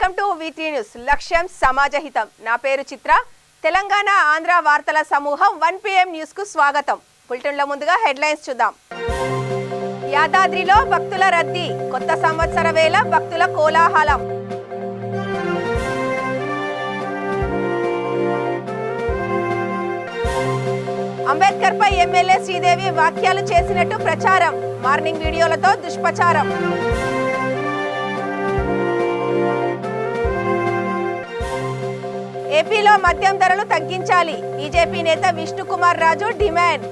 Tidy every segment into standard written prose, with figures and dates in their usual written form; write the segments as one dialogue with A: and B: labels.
A: Welcome to వీటీ news. లక్ష్యం సమాజహితం. నా పేరు చిత్ర. తెలంగాణ ఆంధ్ర వార్తల సమూహం 1 PM న్యూస్ కు స్వాగతం. బులెటిన్లో ముందుగా హెడ్లైన్స్ చూద్దాం. యాదాద్రిలో భక్తుల రద్దీ. కొత్త సంవత్సర వేళ భక్తుల కోలాహలం. అంబేద్కర్ పై ఎమ్మెల్యే శ్రీదేవి వ్యాఖ్యలు చేసినట్టు ప్రచారం. మార్నింగ్ వీడియోలతో దుష్ప్రచారం. ఏపీలో మద్యం ధరలు తగ్గించాలి. బీజేపీ నేత విష్ణుకుమార్ రాజు డిమాండ్.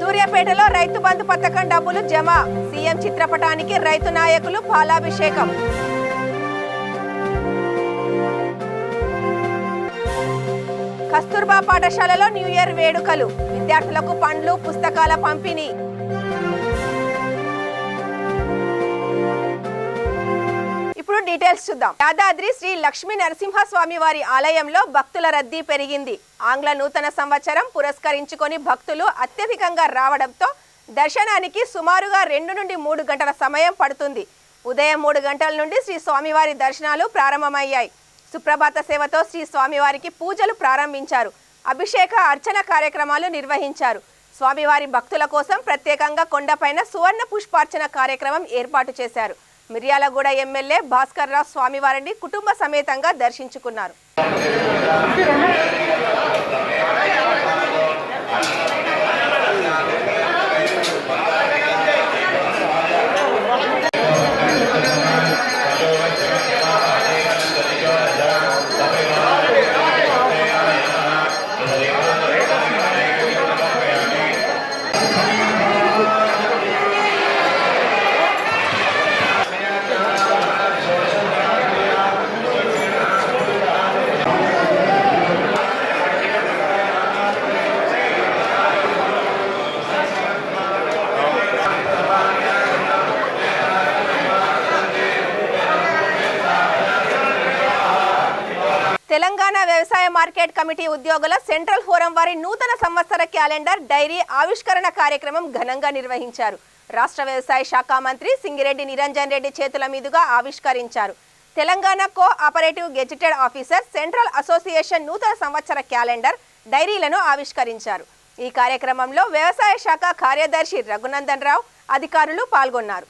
A: సూర్యాపేటలో రైతు బంధు పథకం డబ్బులు జమ. సీఎం చిత్రపటానికి రైతు నాయకులు పాలాభిషేకం. కస్తూర్బా పాఠశాలలో న్యూ ఇయర్ వేడుకలు. విద్యార్థులకు పండ్లు పుస్తకాల పంపిణీ. ఇప్పుడు డీటెయిల్స్ చూద్దాం. యాదాద్రి శ్రీ లక్ష్మీ నరసింహస్వామి వారి ఆలయంలో భక్తుల రద్దీ పెరిగింది. ఆంగ్ల నూతన సంవత్సరం పురస్కరించుకొని భక్తులు అత్యధికంగా రావడంతో దర్శనానికి సుమారుగా 2 నుండి 3 గంటల సమయం పడుతుంది. ఉదయం 3 గంటల నుండి శ్రీ స్వామివారి దర్శనాలు ప్రారంభమయ్యాయి. సుప్రభాత సేవతో శ్రీ స్వామివారికి పూజలు ప్రారంభించారు. అభిషేక అర్చన కార్యక్రమాలు నిర్వహించారు. స్వామివారి భక్తుల కోసం ప్రత్యేకంగా కొండపైన సువర్ణ పుష్పార్చన కార్యక్రమం ఏర్పాటు చేశారు. మిర్యాలగూడ ఎమ్మెల్యే భాస్కర్ రావు స్వామివారిని కుటుంబ సమేతంగా దర్శించుకున్నారు. తెలంగాణ వ్యవసాయ మార్కెట్ కమిటీ ఉద్యోగుల సెంట్రల్ ఫోరం వారి నూతన సంవత్సర క్యాలెండర్ డైరీ ఆవిష్కరణ కార్యక్రమం ఘనంగా నిర్వహించారు. రాష్ట్ర వ్యవసాయ శాఖ మంత్రి సింగిరెడ్డి నిరంజన్ రెడ్డి చేతుల మీదుగా ఆవిష్కరించారు. Telangana co operative gazetted officer central association నూతన సంవత్సర క్యాలెండర్ డైరీలను ఆవిష్కరించారు. ఈ కార్యక్రమంలో వ్యవసాయ శాఖ కార్యదర్శి రఘునందన్ రావు అధికారులు పాల్గొన్నారు.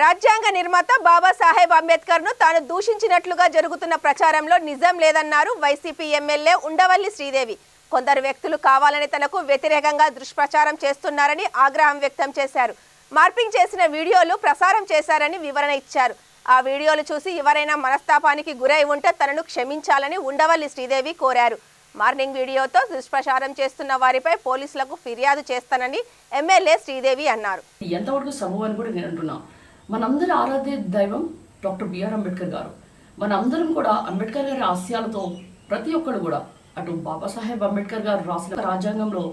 A: రాజ్యాంగ నిర్మాత బాబాసాహెబ్ అంబేద్కర్ ను తాను దూషించినట్లుగా జరుగుతున్న ప్రచారంలో నిజం లేదన్నారు వైసీపీ ఎమ్మెల్యే ఉండవల్లి శ్రీదేవి. కొందరు వ్యక్తులు కావాలని తనకు వ్యతిరేకంగా దుష్ప్రచారం చేస్తున్నారని ఆగ్రహం వ్యక్తం చేశారు. మార్పింగ్ చేసిన వీడియోలు ప్రసారం చేశారని వివరణ ఇచ్చారు. ఆ వీడియోలు చూసి ఎవరైనా మనస్తాపానికి గురై ఉంటే తనను క్షమించాలని ఉండవల్లి శ్రీదేవి కోరారు. మార్నింగ్ వీడియోతో దుష్ప్రచారం చేస్తున్న వారిపై పోలీసులకు ఫిర్యాదు చేస్తానని ఎమ్మెల్యే శ్రీదేవి అన్నారు.
B: ఎంతవరకు సమూహం కూడా నేను అంటున్నా, మనందరి ఆరాధ్య దైవం డాక్టర్ బిఆర్ అంబేద్కర్ గారు. మనందరం కూడా అంబేద్కర్ గారి ఆశయాలతో ప్రతి ఒక్కరు కూడా అటు బాబాసాహెబ్ అంబేద్కర్ గారు రాసిన రాజ్యాంగంలో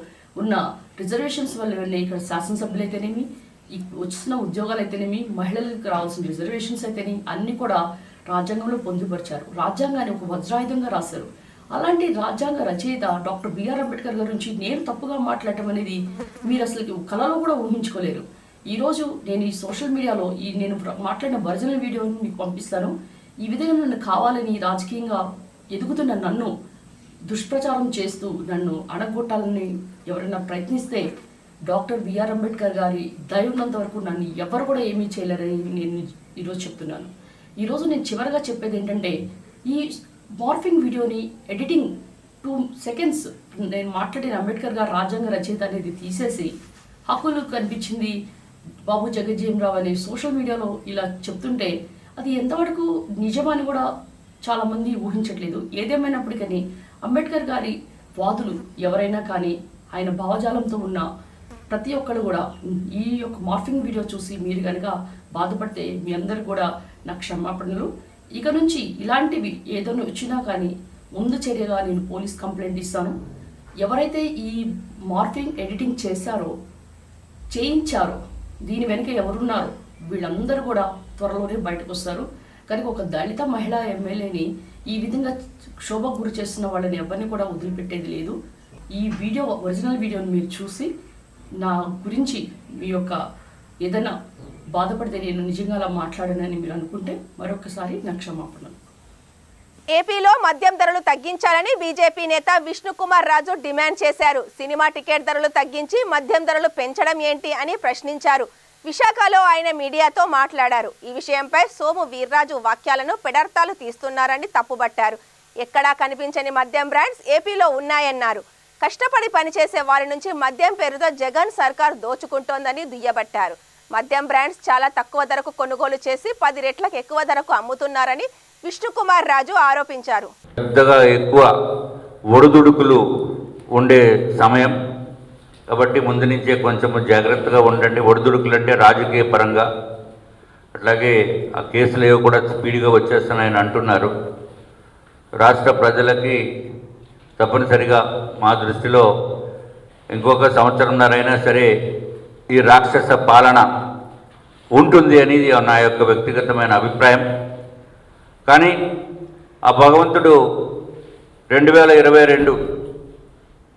B: ఉన్న రిజర్వేషన్స్ వల్ల ఇక్కడ శాసనసభ్యులు అయితేనేమి, వచ్చిన ఉద్యోగాలు అయితేనేమి, మహిళలకు రావాల్సిన రిజర్వేషన్స్ అయితేనేమి అన్ని కూడా రాజ్యాంగంలో పొందుపరిచారు. రాజ్యాంగాన్ని ఒక వజ్రాయుధంగా రాశారు. అలాంటి రాజ్యాంగ రచయిత డాక్టర్ బిఆర్ అంబేద్కర్ గారి గురించి నేను తప్పుగా మాట్లాడటం అనేది మీరు అసలు కళలో కూడా ఊహించుకోలేరు. ఈరోజు నేను ఈ సోషల్ మీడియాలో నేను మాట్లాడిన ఒరిజినల్ వీడియోని మీకు పంపిస్తాను. ఈ విధంగా నన్ను కావాలని రాజకీయంగా ఎదుగుతున్న నన్ను దుష్ప్రచారం చేస్తూ నన్ను అణగొట్టాలని ఎవరైనా ప్రయత్నిస్తే డాక్టర్ బిఆర్ అంబేద్కర్ గారి దయ ఉన్నంత వరకు నన్ను ఎవరు కూడా ఏమీ చేయలేరని నేను ఈరోజు చెప్తున్నాను. ఈరోజు నేను చివరిగా చెప్పేది ఏంటంటే, ఈ మార్ఫింగ్ వీడియోని ఎడిటింగ్ 2 seconds నేను మాట్లాడిన అంబేద్కర్ గారు రాజ్యాంగ రచయిత అనేది తీసేసి హక్కులు కనిపించింది బాబు జగజ్జీవన్ రావు అనే సోషల్ మీడియాలో ఇలా చెప్తుంటే అది ఎంతవరకు నిజమని కూడా చాలామంది ఊహించట్లేదు. ఏదేమైనప్పటికీ అంబేద్కర్ గారి వాదులు ఎవరైనా కానీ ఆయన భావజాలంతో ఉన్న ప్రతి ఒక్కరు కూడా ఈ యొక్క మార్ఫింగ్ వీడియో చూసి మీరు కనుక బాధపడితే మీ అందరు కూడా నా క్షమాపణలు. ఇక నుంచి ఇలాంటివి ఏదైనా వచ్చినా కానీ ముందు చర్యగా నేను పోలీస్ కంప్లైంట్ ఇస్తాను. ఎవరైతే ఈ మార్ఫింగ్ ఎడిటింగ్ చేయించారో దీని వెనుక ఎవరున్నారు వీళ్ళందరూ కూడా త్వరలోనే బయటకు వస్తారు. కనుక ఒక దళిత మహిళా ఎమ్మెల్యేని ఈ విధంగా క్షోభకు గురి చేస్తున్న వాళ్ళని ఎవరిని కూడా వదిలిపెట్టేది లేదు. ఈ వీడియో ఒరిజినల్ వీడియోని మీరు చూసి నా గురించి మీ యొక్క ఏదైనా బాధపడితే నేను నిజంగా అలా మాట్లాడానని మీరు అనుకుంటే మరొకసారి నా క్షమాపణలు.
A: ఏపీలో మద్యం ధరలు తగ్గించాలని బీజేపీ నేత విష్ణుకుమార్ రాజు డిమాండ్ చేశారు. సినిమా టికెట్ ధరలు తగ్గించి మద్యం ధరలు పెంచడం ఏంటి అని ప్రశ్నించారు. విశాఖలో ఆయన మీడియాతో మాట్లాడారు. ఈ విషయంపై సోము వీర్రాజు వాక్యాలను పెడర్థాలు తీస్తున్నారని తప్పుబట్టారు. ఎక్కడా కనిపించని మద్యం బ్రాండ్స్ ఏపీలో ఉన్నాయన్నారు. కష్టపడి పనిచేసే వారి నుంచి మద్యం పేరుతో జగన్ సర్కార్ దోచుకుంటోందని దుయ్యబట్టారు. మద్యం బ్రాండ్స్ చాలా తక్కువ ధరకు కొనుగోలు చేసి 10 రెట్లకు ఎక్కువ ధరకు అమ్ముతున్నారని విష్ణుకుమార్ రాజు ఆరోపించారు.
C: పెద్దగా ఎక్కువ ఒడిదుడుకులు ఉండే సమయం కాబట్టి ముందు నుంచే కొంచెం జాగ్రత్తగా ఉండండి. ఒడిదుడుకులు అంటే రాజకీయ పరంగా, అట్లాగే ఆ కేసులు ఏవో కూడా స్పీడ్గా వచ్చేస్తున్నాయని అంటున్నారు. రాష్ట్ర ప్రజలకి తప్పనిసరిగా మా దృష్టిలో ఇంకొక సంవత్సరంన్నరైనా సరే ఈ రాక్షస పాలన ఉంటుంది అనేది నా యొక్క వ్యక్తిగతమైన అభిప్రాయం. కానీ ఆ భగవంతుడు 2022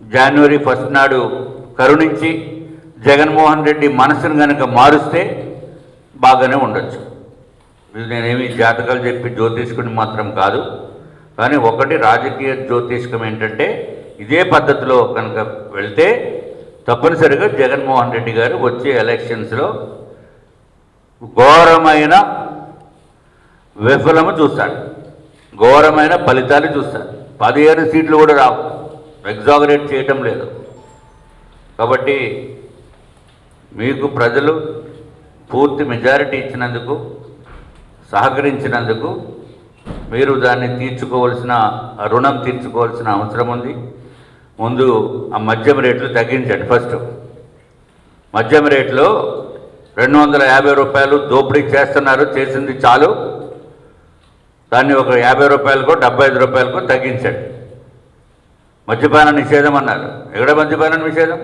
C: జనవరి 1 నాడు కరుణించి జగన్మోహన్ రెడ్డి మనసును కనుక మారుస్తే బాగానే ఉండొచ్చు. నేనేమి జాతకాలు చెప్పి జ్యోతిష్కుని మాత్రం కాదు. కానీ ఒకటి రాజకీయ జ్యోతిష్కం ఏంటంటే ఇదే పద్ధతిలో కనుక వెళ్తే తప్పనిసరిగా జగన్మోహన్ రెడ్డి గారు వచ్చే ఎలక్షన్స్లో ఘోరమైన విఫలము చూస్తాడు, ఘోరమైన ఫలితాలు చూస్తాడు. 17 సీట్లు కూడా రావు, ఎగ్జాగరేట్ చేయటం లేదు. కాబట్టి మీకు ప్రజలు పూర్తి మెజారిటీ ఇచ్చినందుకు, సహకరించినందుకు మీరు దాన్ని తీర్చుకోవాల్సిన రుణం తీర్చుకోవాల్సిన అవసరం ఉంది. ముందు ఆ మద్యం రేట్లు తగ్గించండి. ఫస్ట్ మద్యం రేట్లు 250 రూపాయలు దోపిడీ చేస్తున్నారు, చేసింది చాలు. దాన్ని ఒక 50 రూపాయలకో 75 రూపాయలకో తగ్గించండి. మద్యపాన నిషేధం అన్నారు. ఎక్కడ మద్యపాన నిషేధం?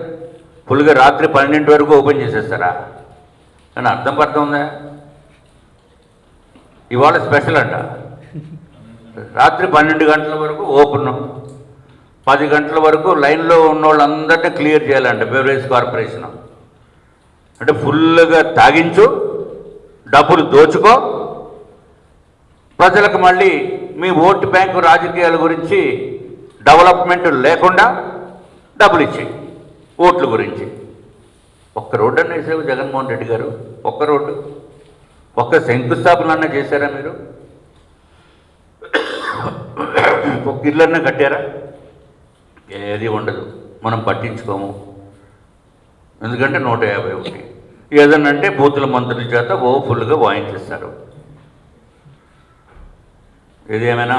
C: ఫుల్గా రాత్రి 12 వరకు ఓపెన్ చేసేస్తారా? కానీ అర్థం పడుతుందా? ఇవాళ స్పెషల్ అంట. రాత్రి 12 గంటల వరకు ఓపెన్, 10 గంటల వరకు లైన్లో ఉన్న వాళ్ళందరినీ క్లియర్ చేయాలంట బెవరేజ్ కార్పొరేషన్. అంటే ఫుల్గా తాగించు, డబ్బులు దోచుకో, ప్రజలకు మళ్ళీ మీ ఓటు బ్యాంకు రాజకీయాల గురించి డెవలప్మెంట్ లేకుండా డబ్బులు ఇచ్చి ఓట్ల గురించి. ఒక్క రోడ్డు అన్న వేసావు జగన్మోహన్ రెడ్డి గారు? ఒక్క రోడ్డు, ఒక్క శంకుస్థాపన అన్న చేశారా మీరు? ఒక్క ఇళ్ళన్నా కట్టారా? ఏది ఉండదు. మనం పట్టించుకోము. ఎందుకంటే 151 ఏదన్నంటే బూతుల మంత్రుల చేత ఫుల్గా వాయించేస్తారు. ఏదేమైనా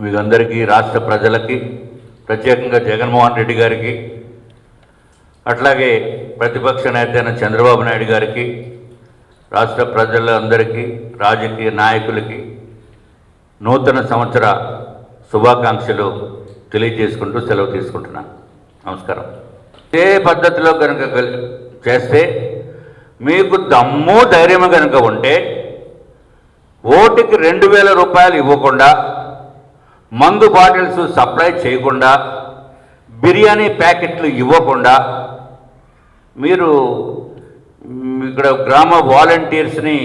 C: మీకందరికీ, రాష్ట్ర ప్రజలకి, ప్రత్యేకంగా జగన్మోహన్ రెడ్డి గారికి, అట్లాగే ప్రతిపక్ష నేత అయిన చంద్రబాబు నాయుడు గారికి, రాష్ట్ర ప్రజలందరికీ, రాజకీయ నాయకులకి నూతన సంవత్సర శుభాకాంక్షలు తెలియజేసుకుంటూ సెలవు తీసుకుంటున్నాను. నమస్కారం. ఇదే పద్ధతిలో కనుక చేస్తే, మీకు దమ్ము ధైర్యం కనుక ఉంటే, ఓటుకి 2000 రూపాయలు ఇవ్వకుండా, మందు బాటిల్స్ సప్లై చేయకుండా, బిర్యానీ ప్యాకెట్లు ఇవ్వకుండా, మీరు ఇక్కడ గ్రామ వాలంటీర్స్ని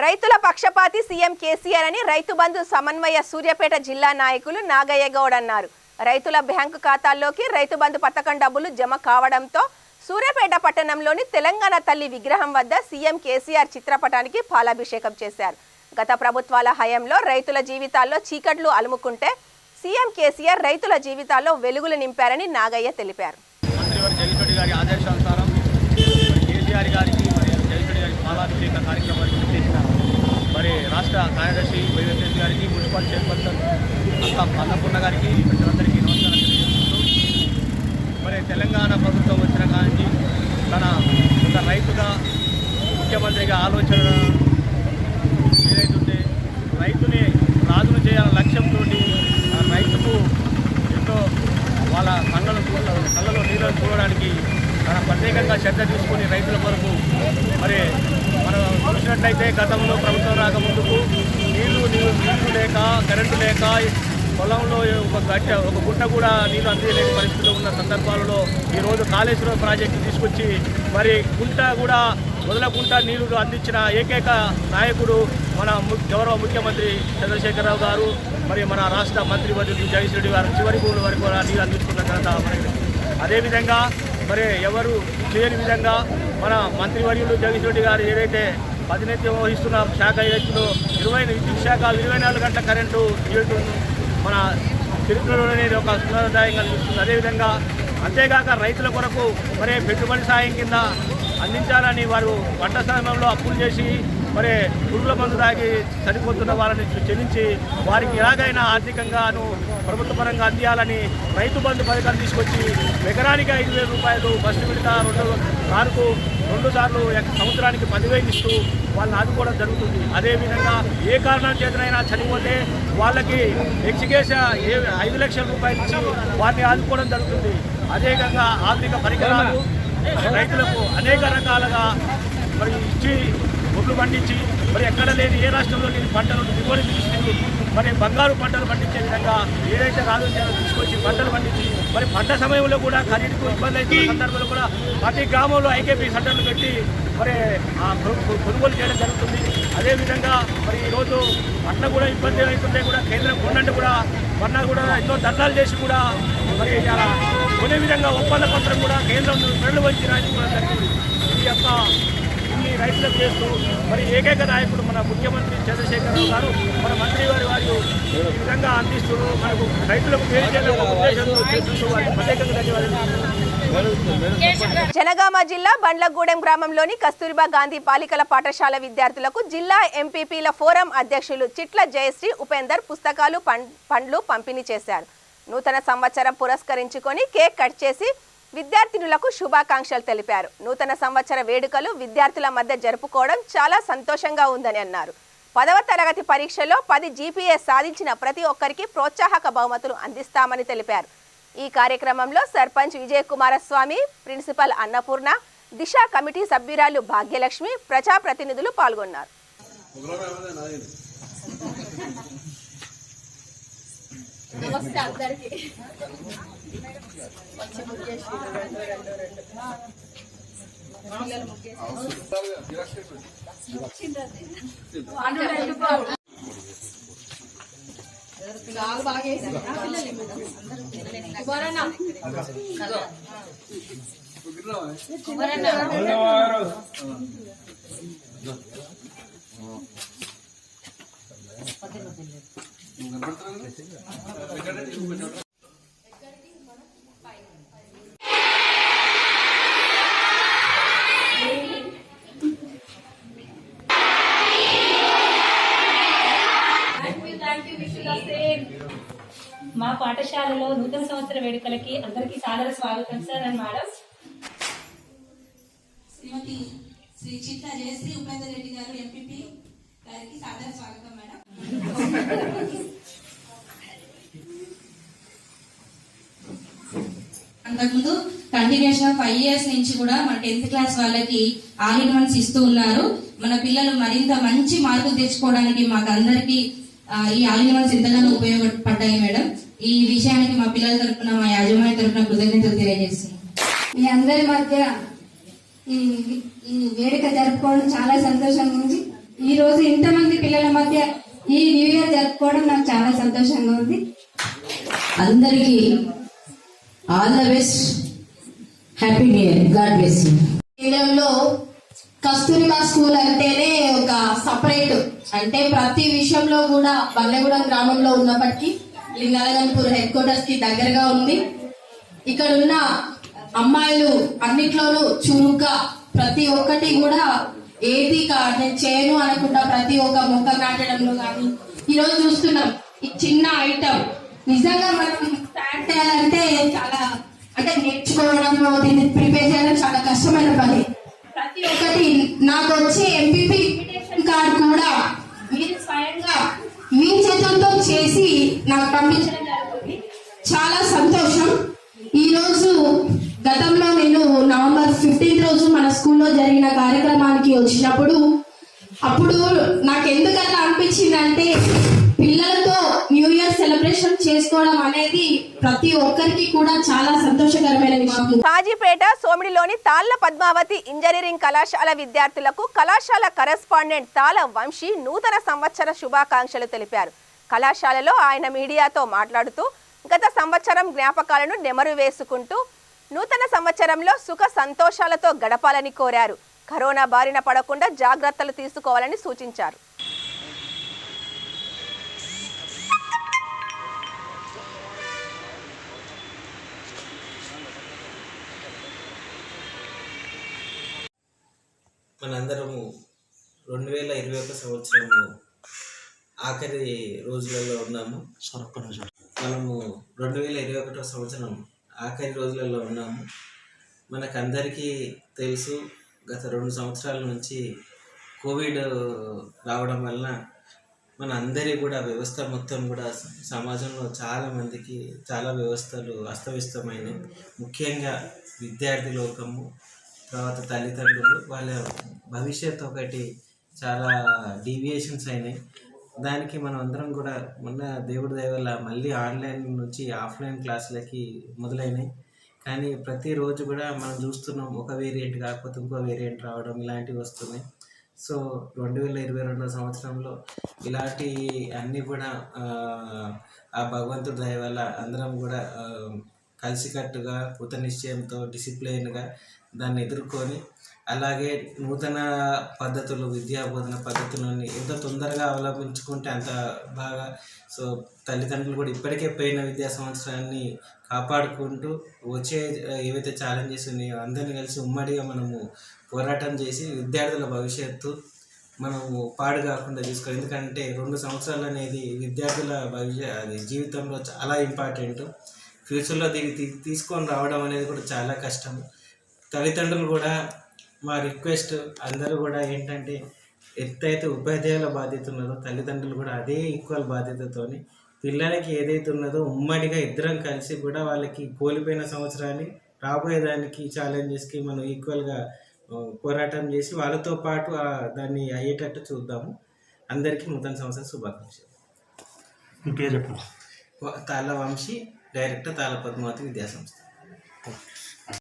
A: రైతుల పక్షపాతి సీఎం కేసీఆర్ అని రైతు బంధు సమన్వయ సూర్యాపేట జిల్లా నాయకులు నాగయ్య గౌడ్ అన్నారు. రైతుల బ్యాంకు ఖాతాల్లోకి రైతు బంధు పథకం డబ్బులు జమ కావడంతో సూర్యాపేట పట్టణంలోని తెలంగాణ తల్లి విగ్రహం వద్ద సీఎం కేసీఆర్ చిత్రపటానికి పాలాభిషేకం చేశారు. గత ప్రభుత్వాల హయాంలో రైతుల జీవితాల్లో చీకట్లు అలుముకుంటే సీఎం కేసీఆర్ రైతుల జీవితాల్లో వెలుగులు నింపారని నాగయ్య తెలిపారు.
D: మంత్రివారి జగదీశ్వరి గారి ఆదేశానుసారం కేసీఆర్ గారికి జగదీశ్వరి గారికి పాలాభిషేక కార్యక్రమానికి చేసిన రాష్ట్ర కార్యదర్శి వైఎస్ గారికి, మున్సిపల్ చైర్పర్సన్ అన్నపూర్ణ గారికి, ప్రజలందరికీ నమస్కారం తెలియజేస్తున్నాను. తెలంగాణ ప్రభుత్వం వచ్చిన కాంచి తన ఒక రైతుగా, ముఖ్యమంత్రిగా ఆలోచన ఏదైతుంటే రైతుని రాజును చేయాలనే లక్ష్యంతో రైతుకు ఎంతో వాళ్ళ కళ్ళలో నీళ్ళను చూడడానికి ప్రత్యేకంగా శ్రద్ధ తీసుకొని రైతుల కొరకు మరి మనం చూసినట్లయితే గతంలో ప్రభుత్వం రాకముందుకు నీళ్లు లేక కరెంటు లేక పొలంలో ఒక గుంట కూడా నీళ్లు అందించలేని పరిస్థితిలో ఉన్న సందర్భాలలో ఈరోజు కాళేశ్వరం ప్రాజెక్టు తీసుకొచ్చి మరి గుంట కూడా వదలకుండా నీళ్లు అందించిన ఏకైక నాయకుడు మన గౌరవ ముఖ్యమంత్రి చంద్రశేఖరరావు గారు. మరి మన రాష్ట్ర మంత్రివర్యులు జగదీష్ రెడ్డి గారు చివరి భూముల వరకు కూడా నీళ్ళు అందిస్తున్న ఘనత మనకి. అదేవిధంగా మరి ఎవరు చేయని విధంగా మన మంత్రివర్యులు జగదీష్ రెడ్డి గారు ఏదైతే ప్రాతినిధ్యం వహిస్తున్న శాఖ ఏదైతుందో విద్యుత్ శాఖ 24 గంటల కరెంటు మన చరిత్రలోనే ఒక సుఖదాయంగా నిలుస్తుంది. అదేవిధంగా అంతేగాక రైతుల కొరకు మరి పెట్టుబడి సాయం కింద అందించాలని వారు పంట సమయంలో అప్పులు చేసి మరి పురుగుల మందు తాగి చనిపోతున్న వాళ్ళని చెల్లించి వారికి ఎలాగైనా ఆర్థికంగాను ప్రభుత్వ పరంగా అందియాలని రైతు బంధు పథకాలు తీసుకొచ్చి ఎకరానికి 5,000 రూపాయలు ఫస్ట్ విడత 2 సార్లు సంవత్సరానికి 10,000 ఇస్తూ వాళ్ళని ఆదుకోవడం జరుగుతుంది. అదేవిధంగా ఏ కారణం చేతనైనా చనిపోతే వాళ్ళకి ఎక్స్గ్రేషియా 5 లక్షల రూపాయలు ఇచ్చి వారిని ఆదుకోవడం జరుగుతుంది. అదేవిధంగా ఆర్థిక పరికరాలు రైతులకు అనేక రకాలుగా మరి ఇచ్చి ఒడ్లు పండించి మరి ఎక్కడ లేని ఏ రాష్ట్రంలో లేని పంటలు దిగుబడి తీసుకుని మరి బంగారు పంటలు పండించే విధంగా ఏదైతే రాజకీయాలు తీసుకొచ్చి పంటలు పండించి మరి పంట సమయంలో కూడా ఖరీదుకు ఇబ్బంది అయితే సందర్భంలో కూడా ప్రతి గ్రామంలో ఐకేపీ సెంటర్లు పెట్టి మరి కొనుగోలు చేయడం జరుగుతుంది. అదేవిధంగా మరి ఈరోజు పంట కూడా ఇబ్బంది అవుతుంటే కూడా కేంద్రం కొన్నంటే కూడా పన్నా కూడా ఎన్నో ధర్నాలు చేసి కూడా మరి ఇలా కొనే విధంగా ఒప్పంద పత్రం కూడా కేంద్రం మెడలు వంచి రాయడం కూడా జరిగింది. ఈ యొక్క రైతులకు చేస్తూ మరి ఏకైక నాయకుడు మన ముఖ్యమంత్రి చంద్రశేఖరరావు గారు మన మంత్రి వారు ఈ విధంగా అందిస్తూ మనకు రైతులకు మేలు చేయాలనే ఉద్దేశంతో చేస్తూ వారికి ప్రత్యేకంగా ధన్యవాదాలు.
A: జనగామ జిల్లా బండ్లగూడెం గ్రామంలోని కస్తూరిబా గాంధీ బాలికల పాఠశాల విద్యార్థులకు జిల్లా ఎంపీపీల ఫోరం అధ్యక్షులు చిట్ల జయశ్రీ ఉపేందర్ పుస్తకాలు పండ్లు పంపిణీ చేశారు. నూతన సంవత్సరం పురస్కరించుకొని కేక్ కట్ చేసి విద్యార్థినులకు శుభాకాంక్షలు తెలిపారు. నూతన సంవత్సర వేడుకలు విద్యార్థుల మధ్య జరుపుకోవడం చాలా సంతోషంగా ఉందని అన్నారు. 10వ తరగతి పరీక్షలో 10 GPA సాధించిన ప్రతి ఒక్కరికి ప్రోత్సాహక బహుమతులు అందిస్తామని తెలిపారు. ఈ కార్యక్రమంలో సర్పంచ్ విజయకుమారస్వామి, ప్రిన్సిపల్ అన్నపూర్ణ, దిశ కమిటీ సభ్యురాలు భాగ్యలక్ష్మి, ప్రజాప్రతినిధులు పాల్గొన్నారు.
E: నమస్తే అందరికి.
F: మా పాఠశాలలో నూతన సంవత్సర వేడుకలకి అందరికీ సాదర స్వాగతం సార్ అండ్ మేడం.
G: శ్రీమతి శ్రీ చిట్ల జయశ్రీ ఉపేందర్ రెడ్డి గారు ఎంపీపీ గారికి సాదర స్వాగతం మేడం. అంతకుముందు కంటిన్యూషన్ 5 years నుంచి కూడా మన 10th క్లాస్ వాళ్ళకి ఆల్ ఇన్ వన్స్ ఇస్తూ ఉన్నారు. మన పిల్లలు మరింత మంచి మార్కులు తెచ్చుకోవడానికి మాకు అందరికి ఈ ఆల్ ఇన్ వన్స్ ఎంతగానో ఉపయోగపడ్డాయి మేడం. ఈ విషయానికి మా పిల్లల తరఫున మా యాజమాన్య తరఫున కృతజ్ఞతలు తెలియజేస్తున్నాం.
H: మీ అందరి మధ్య ఈ వేడుక జరుపుకోవడం చాలా సంతోషంగా ఉంది. ఈ రోజు ఇంతమంది పిల్లల మధ్య ఈ న్యూ ఇయర్ జరుపుకోవడం నాకు చాలా సంతోషంగా ఉంది.
G: అందరికి all the best, happy new year, God bless you.
I: లో కస్తూరిబా స్కూల్ అంటేనే ఒక సపరేట్, అంటే ప్రతి విషయంలో కూడా బండ్లగూడెం గ్రామంలో ఉన్నప్పటికీ లింగాలగన్పూర్ హెడ్ క్వార్టర్స్ కి దగ్గరగా ఉంది. ఇక్కడ ఉన్న అమ్మాయిలు అన్నిట్లోనూ చురుగ్గా ప్రతి ఒక్కటి కూడా ఏది నేను చేయను అనకుండా ప్రతి ఒక్క మొక్క నాటడంలో కానీ ఈరోజు చూస్తున్నాం. ఈ చిన్న ఐటమ్ నిజంగా మనం స్టార్ట్ చేయాలంటే చాలా, అంటే నేర్చుకోవడం, దీన్ని ప్రిపేర్ చేయడం చాలా కష్టమైన పని. ప్రతి ఒక్కటి నాకు వచ్చే ఎంపీపీ ఇన్విటేషన్ కార్డ్ కూడా మీరు స్వయంగా మీ చేతులతో చేసి నాకు పంపించడం జరుగుతుంది. చాలా సంతోషం. ఈ రోజు గతంలో నేను నవంబర్ జరిగిన కార్యక్రమానికి వచ్చినప్పుడు అప్పుడు నాకు ఎందుకలా అనిపించిందంటే పిల్లలతో న్యూ ఇయర్ సెలబ్రేషన్ చేసుకోవడం అనేది ప్రతి ఒక్కరికి కూడా చాలా సంతోషకరమైన విషయం.
A: కాజీపేట సోమిడిలోని తాళ్ల పద్మావతి ఇంజనీరింగ్ కళాశాల విద్యార్థులకు కళాశాల కరెస్పాండెంట్ తాళ వంశీ నూతన సంవత్సర శుభాకాంక్షలు తెలిపారు. కళాశాలలో ఆయన మీడియాతో మాట్లాడుతూ గత సంవత్సరం జ్ఞాపకాలను నెమరు వేసుకుంటూ నూతన సంవత్సరంలో సుఖ సంతోషాలతో గడపాలని కోరారు. కరోనా బారిన పడకుండా జాగ్రత్తలు తీసుకోవాలని సూచించారు.
J: మనందరము 2021 సంవత్సరంలో ఆఖరి రోజులలో ఉన్నాము. మనము 2021 సంవత్సరం ఆఖరి రోజులలో ఉన్నాము. మనకందరికీ తెలుసు, గత 2 సంవత్సరాల నుంచి కోవిడ్ రావడం వలన మన అందరి కూడా వ్యవస్థ మొత్తం కూడా సమాజంలో చాలామందికి చాలా వ్యవస్థలు అస్తవ్యస్తమైనవి. ముఖ్యంగా విద్యార్థి లోకము, తర్వాత తల్లిదండ్రులు, వాళ్ళ భవిష్యత్తు ఒకటి చాలా డీవియేషన్స్ అయినాయి. దానికి మనం అందరం కూడా మొన్న దేవుడి దయ వల్ల మళ్ళీ ఆన్లైన్ నుంచి ఆఫ్లైన్ క్లాసులకి మొదలైనాయి. కానీ ప్రతిరోజు కూడా మనం చూస్తున్నాం, ఒక వేరియంట్ కాకపోతే ఇంకో వేరియంట్ రావడం ఇలాంటివి వస్తున్నాయి. సో 2022 సంవత్సరంలో ఇలాంటి అన్నీ కూడా ఆ భగవంతుడి దయ వల్ల అందరం కూడా కలిసికట్టుగా కృత నిశ్చయంతో డిసిప్లైన్గా దాన్ని ఎదుర్కొని, అలాగే నూతన పద్ధతులు, విద్యా బోధన పద్ధతులని ఎంత తొందరగా అవలంబించుకుంటే అంత బాగా. సో తల్లిదండ్రులు కూడా ఇప్పటికే పోయిన విద్యా సంవత్సరాన్ని కాపాడుకుంటూ వచ్చే ఏవైతే ఛాలెంజెస్ ఉన్నాయో అందరినీ కలిసి ఉమ్మడిగా మనము పోరాటం చేసి విద్యార్థుల భవిష్యత్తు మనము పాడు కాకుండా చూసుకోవాలి. ఎందుకంటే 2 సంవత్సరాలు అనేది విద్యార్థుల జీవితంలో చాలా ఇంపార్టెంట్. ఫ్యూచర్లో దీన్ని తీసుకొని రావడం అనేది కూడా చాలా కష్టం. తల్లిదండ్రులు కూడా మా రిక్వెస్ట్, అందరూ కూడా ఏంటంటే ఎంతైతే ఉపాధ్యాయుల బాధ్యత ఉన్నదో తల్లిదండ్రులు కూడా అదే ఈక్వల్ బాధ్యతతోని పిల్లలకి ఏదైతే ఉన్నదో ఉమ్మడిగా ఇద్దరం కలిసి కూడా వాళ్ళకి కోల్పోయిన సంవత్సరాన్ని రాబోయేదానికి ఛాలెంజెస్కి మనం ఈక్వల్గా పోరాటం చేసి వాళ్ళతో పాటు దాన్ని అయ్యేటట్టు చూద్దాము. అందరికీ నూతన సంవత్సర శుభాకాంక్షలు. తాళ్ళ వంశీ, డైరెక్టర్ తాళ్ళ పద్మావతి విద్యాసంస్థ.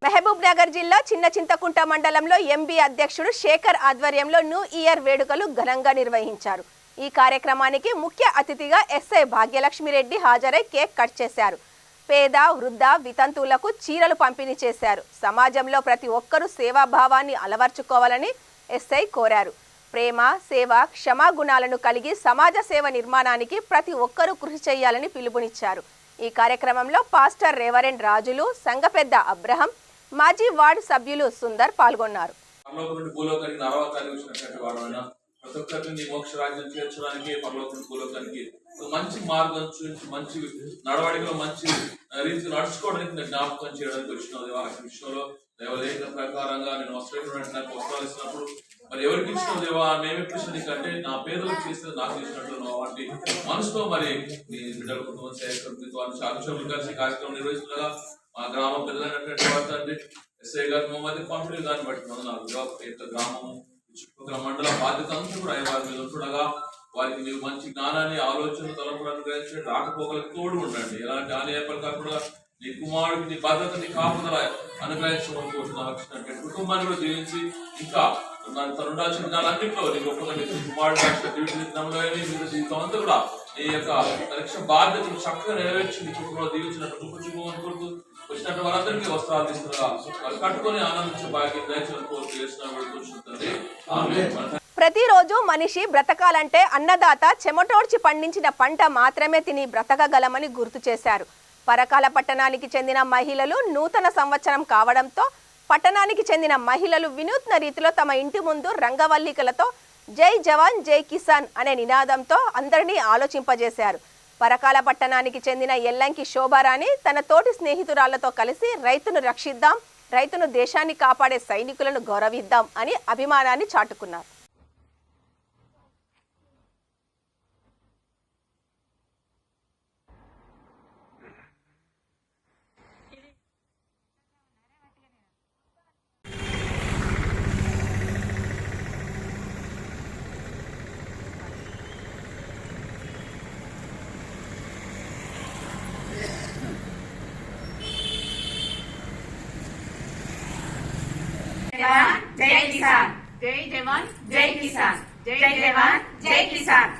A: మహబూబ్ నగర్ జిల్లా చిన్న చింతకుంట మండలంలో ఎంబీ అధ్యక్షుడు శేఖర్ ఆధ్వర్యంలో న్యూ ఇయర్ వేడుకలు ఘనంగా నిర్వహించారు. ఈ కార్యక్రమానికి ముఖ్య అతిథిగా ఎస్ఐ భాగ్యలక్ష్మిరెడ్డి హాజరై కేక్ కట్ చేశారు. పేద, వృద్ధ, వితంతువులకు చీరలు పంపిణీ చేశారు. సమాజంలో ప్రతి ఒక్కరూ సేవాభావాన్ని అలవర్చుకోవాలని ఎస్ఐ కోరారు. ప్రేమ, సేవ, క్షమాగుణాలను కలిగి సమాజ సేవ నిర్మాణానికి ప్రతి ఒక్కరూ కృషి చేయాలని పిలుపునిచ్చారు. ఈ కార్యక్రమంలో పాస్టర్ రెవరెండ్ రాజులు, సంఘ పెద్ద అబ్రహం, మాజీ వార్డు సభ్యులు సుందర్ పాల్గొన్నారు.
K: ప్రతి ఒక్కరిని మోక్ష రాజ్యం చేర్చడానికి, పరలోకం భూలోకానికి మంచి మార్గం చూపించి మంచి నడవడిలో మంచి రీతి నడుచుకోవడానికి నేను జ్ఞాపకం చేయడానికి వచ్చిన విషయంలో దేవలేఖన ప్రకారంగా నేను వస్త్రాలు వస్త్రాలు ఇచ్చినప్పుడు మరి ఎవరికి ఇచ్చిన దేవా మేము ఎప్పుడు నీకంటే నా పేదలకు చేసిన నాకు ఇచ్చినట్లు వాటి మనసులో మరి నీ బిడ్డల కుటుంబం సేవకులు కలిసి కార్యక్రమం నిర్వహిస్తుండగా మా గ్రామం పెద్దలైనటువంటి వాటి ఎస్ఐ గారు మమ్మల్ని పంపిణీ దాన్ని బట్టి మన గ్రామము చుట్టుపక్కల మండల బాధ్యత అంతా కూడా వారి మీద ఉంటుండగా వారికి నీవు మంచి జ్ఞానాన్ని, ఆలోచన, తలపుడు అనుగ్రహించండి. రాకపోకలకు తోడు ఉండండి. ఎలాంటి హానిపలు కాకుండా నీ కుమారుడికి నీ భద్రత, నీ కాపుదల అనుగ్రహించమని కోరుతున్నాను. కుటుంబాన్ని కూడా జీవించి ఇంకా తను ఉండాల్సిన జ్ఞానాన్నింటిలో నీ గొప్పగా కుమారుడు జీవితం అంతా కూడా నీ యొక్క పరీక్ష బాధ్యతను చక్కగా నెరవేర్చి నీ కుటుంబంలో దీవించినట్టు కుటుంబం కోరుతూ వచ్చినట్టు వారందరికీ వస్త్రాలు తీసుకురా వాళ్ళు కట్టుకొని ఆనందించే భాగ్యం దయచేసి కోరుతూ చేసిన.
A: ప్రతిరోజు మనిషి బ్రతకాలంటే అన్నదాత చెమటోడ్చి పండించిన పంట మాత్రమే తిని బ్రతకగలమని గుర్తు చేశారు. పరకాల పట్టణానికి చెందిన మహిళలు నూతన సంవత్సరం కావడంతో పట్టణానికి చెందిన మహిళలు వినూత్న రీతిలో తమ ఇంటి ముందు రంగవల్లికలతో జై జవాన్ జై కిసాన్ అనే నినాదంతో అందరినీ ఆలోచింపజేశారు. పరకాల పట్టణానికి చెందిన ఎల్లంకి శోభారాణి తన తోటి స్నేహితురాళ్లతో కలిసి రైతును రక్షిద్దాం, రైతును దేశాన్ని కాపాడే సైనికులను గౌరవిద్దాం అని అభిమానాన్ని చాటుకున్నారు.
E: జవాన్ జై కిసాన్ జై జవాన్ జై కిసాన్ జై జవాన్ జై కిసాన్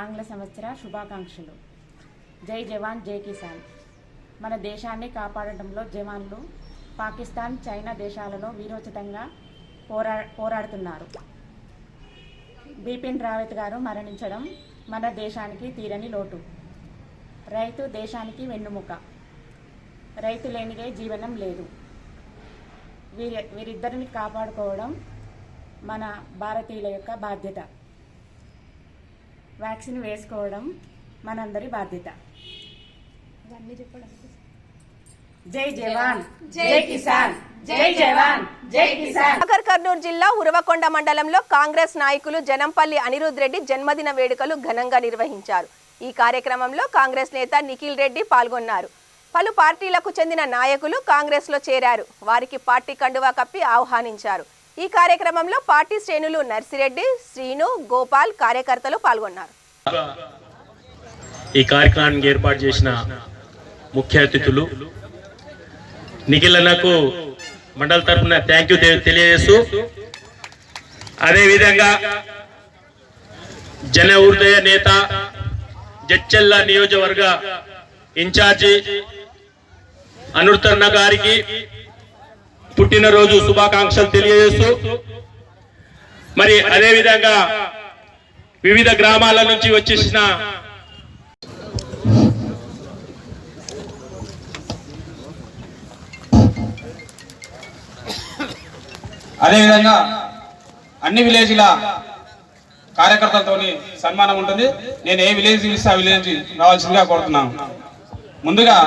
L: ఆంగ్ల సంవత్సర శుభాకాంక్షలు. జై జవాన్ జై కిసాన్. మన దేశాన్ని కాపాడటంలో జవాన్లు పాకిస్తాన్, చైనా దేశాలలో వీరోచితంగా పోరాడుతున్నారు. బిపిన్ రావత్ గారు మరణించడం మన దేశానికి తీరని లోటు. రైతు దేశానికి వెన్నుముక. రైతు లేనిదే జీవనం లేదు. వీరిద్దరిని కాపాడుకోవడం మన భారతీయుల యొక్క బాధ్యత. వ్యాక్సిన్ వేసుకోవడం మనందరి బాధ్యత. జై జవాన్ జై కిసాన్ జై జవాన్ జై కిసాన్.
A: నాగర్ కర్నూలు జిల్లా ఉరవకొండ మండలంలో కాంగ్రెస్ నాయకులు జనంపల్లి అనిరుద్ రెడ్డి జన్మదిన వేడుకలు ఘనంగా నిర్వహించారు. ఈ కార్యక్రమంలో కాంగ్రెస్ నేత నిఖిల్ రెడ్డి పాల్గొన్నారు. పలు పార్టీలకు చెందిన నాయకులు కాంగ్రెస్ లో చేరారు. వారికి పార్టీ కండువా కప్పి ఆహ్వానించారు. ఈ కార్యక్రమంలో పార్టీ శ్రేణులు నర్సిరెడ్డి, శ్రీను, గోపాల్ కార్యకర్తలు పాల్గొన్నారు.
M: ఈ కార్యక్రమానికి ఏర్పాటు చేసిన ముఖ్య అతిథులు నిఖిల్ అన్నకు మండల తరఫున థ్యాంక్ యూ తెలియజేస్తూ, అదేవిధంగా జన హృదయ నేత జడ్చల్ల నియోజకవర్గ ఇన్ఛార్జి అనిరుద్ గారికి పుట్టినరోజు శుభాకాంక్షలు తెలియజేస్తూ, మరి అదేవిధంగా వివిధ గ్రామాల నుంచి వచ్చేసిన
N: అదేవిధంగా అన్ని విలేజ్ల కార్యకర్తలతోని సన్మానం ఉంటుంది. నేను ఏ విలేజ్ ఇస్తే ఆ విలేజ్ రావాల్సిందిగా కోరుతున్నాను. ముందుగా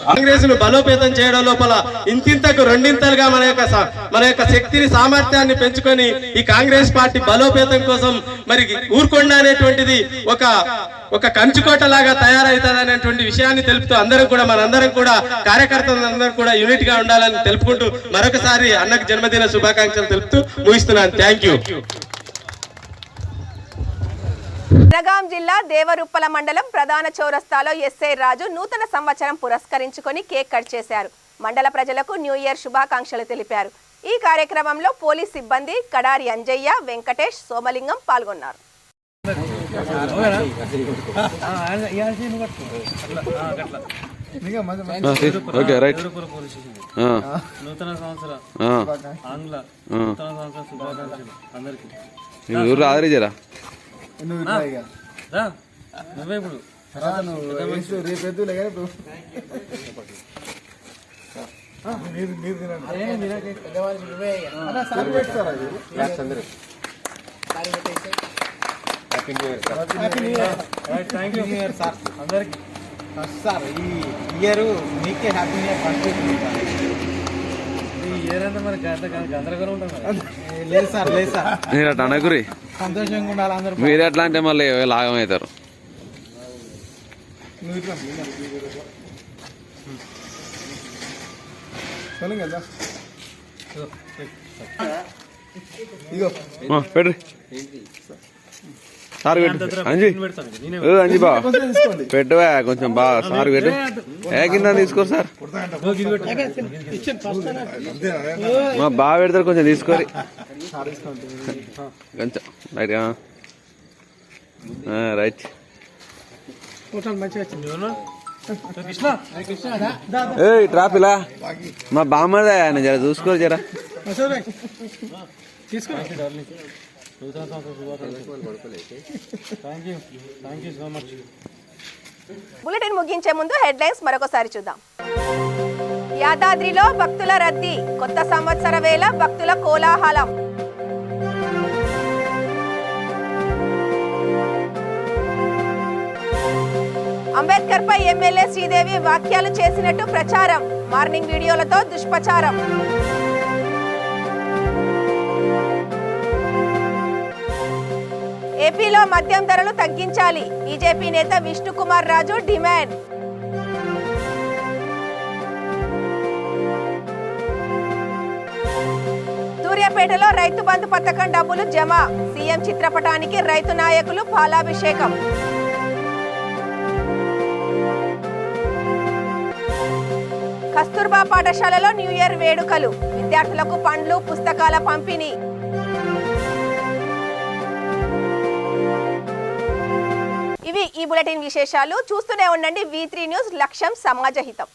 O: కాంగ్రెస్ ను బలోపేతం చేయడం లోపల ఇంతింతకు రెండింతలుగా మన యొక్క శక్తిని, సామర్థ్యాన్ని పెంచుకొని ఈ కాంగ్రెస్ పార్టీ బలోపేతం కోసం మరి ఊరుకొండ అనేటువంటిది ఒక కంచుకోట లాగా తయారవుతుంది అనేటువంటి విషయాన్ని తెలుపుతూ మనందరం కూడా కార్యకర్తలందరూ కూడా యూనిట్ గా ఉండాలని తెలుపుకుంటూ మరొకసారి అన్నకు జన్మదిన శుభాకాంక్షలు తెలుపుతూ ముగిస్తున్నాను. Thank you.
A: జనగాం జిల్లా దేవరుప్పల మండలం ప్రధాన చౌరస్తాలో ఎస్ఐ రాజు నూతన సంవత్సరం పురస్కరించుకొని కేక్ కట్ చేశారు. మండల ప్రజలకు న్యూ ఇయర్ శుభాకాంక్షలు తెలిపారు. ఈ కార్యక్రమంలో పోలీస్ సిబ్బంది కడారి అంజయ్య, వెంకటేష్, సోమలింగం పాల్గొన్నారు.
P: నూతన సంవత్సర ఆంగ్ల నూతన సంవత్సర శుభాకాంక్షలు అందరికి. నువ్వే ఇప్పుడు రేపు థ్యాంక్ యూ సార్ అందరికి. సార్ ఈ ఇయర్ మీకే హ్యాపీ న్యూ ఇయర్. ఫస్ట్ ఈ ఇయర్ అంతా మనకి గందరగోళం ఉంటుంది. లేదు సార్ లేదు సార్,
Q: మీరు అట్లా అనకురి,
P: సంతోషంగా ఉండాలి అందరూ.
Q: మీరు ఎట్లా అంటే మళ్ళీ లాగం అవుతారు. పెట్టు సార్, పెట్టు అంజీ బా పెట్టువా కొంచెం బాగా సార్ పెట్టు. ఏ కింద తీసుకోరు సార్, మా బాగా పెడతారు కొంచెం తీసుకోరి కొంచెం రైట్ రైట్. ఏ ట్రాఫిలా మా బామ్మదా నేను జర చూసుకోరు జరా.
A: బులెటిన్ ముగించే ముందు హెడ్లైన్స్ మరొకసారి చూద్దాం. యాదాద్రిలో భక్తుల రద్దీ, కొత్త సంవత్సర వేళ భక్తుల కోలాహలం. అంబేద్కర్ పై ఎమ్మెల్యే శ్రీదేవి వ్యాఖ్యలు చేసినట్టు ప్రచారం, మార్నింగ్ వీడియోలతో దుష్ప్రచారం. ఏపీలో మద్యం ధరలు తగ్గించాలి, బీజేపీ నేత విష్ణుకుమార్ రాజు డిమాండ్. సూర్యాపేటలో రైతు బంధు పథకం డబ్బులు జమ, సీఎం చిత్రపటానికి రైతు నాయకులు పాలాభిషేకం. కస్తూర్బా పాఠశాలలో న్యూ ఇయర్ వేడుకలు, విద్యార్థులకు పండ్లు పుస్తకాల పంపిణీ. ఇవి ఈ బులెటిన్ విశేషాలు. చూస్తూనే ఉండండి V3 న్యూస్, లక్ష్యం సమాజహితం.